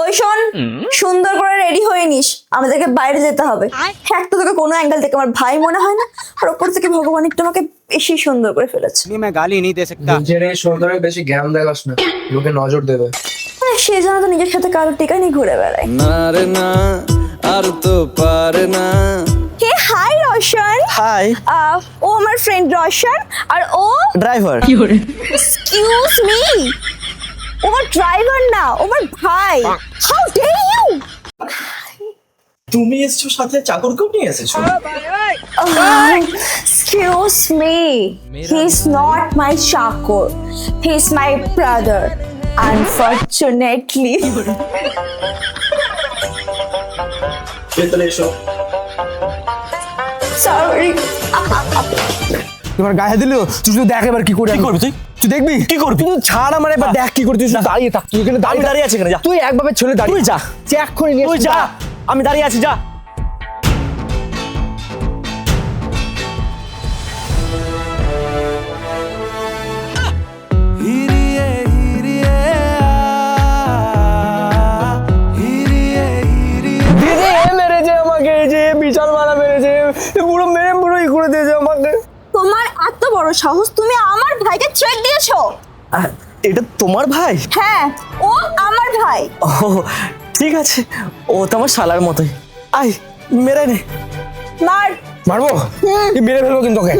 ওই শোন, সুন্দর করে রেডি হয়ে নিস, আমাদেরকে বাইরে যেতে হবে। এক তো তোকে কোনো অ্যাঙ্গেল থেকে আমার ভাই মনে হয় না, আর ওপর থেকে ভগবান একটু আমাকে বেশি সুন্দর করে ফেলেছে। मैं गाली नहीं दे सकता। নিজের এই সুন্দরের বেশি জ্ঞান দেখাস না, লোকে নজর দেবে। সে যেন তো নিজের সাথে কারো টিকা নিয়ে ঘুরে বেড়ায়। না রে না আর তো পারে না। Hey hi Roshan. হাই ও আমার ফ্রেন্ড রোশন, আর ও ড্রাইভার। এক্সকিউজ মি, ও আমার ড্রাইভার না, ও আমার ভাই। How dare you! তুমি এসছো সাথে চাকরকেও নিয়ে এসেছো? Excuse me, he's not my Shakur, he's my brother. Unfortunately. ভেতরে এসো। Sorry. এবার গায়ে দিল, তুই শুধু দেখ এবার কি করে। কি করবি তুই? তুই দেখবি কি করবি? তুই ছাড় আমার, এবার দেখ কি করে। তুই শুধু দাঁড়িয়ে থাক, তুই এখানে আমি দাঁড়িয়ে আছি এখানে, যা। তুই একভাবে ছেলে দাঁড়িয়ে তুই যা। তুই এক্ষুনি নিয়ে তুই এসে যা, আমি দাঁড়িয়ে আছি, যা। দিদি এ মেরেছে আমাকে, যে বিশাল মারা মেরেছে, পুরো মেরে পুরো ই করে দিয়েছে আমাকে। তোমার এত বড় সাহস, তুমি আমার ভাইকে থ্রেট দিয়েছো? এটা তোমার ভাই? হ্যাঁ, ও আমার ভাই। ও ঠিক আছে, ও তো আমার শালার মতোই। আয় মেরে নে। মার। মারবো? মেরে ফেলবো কিন্তু ওকে।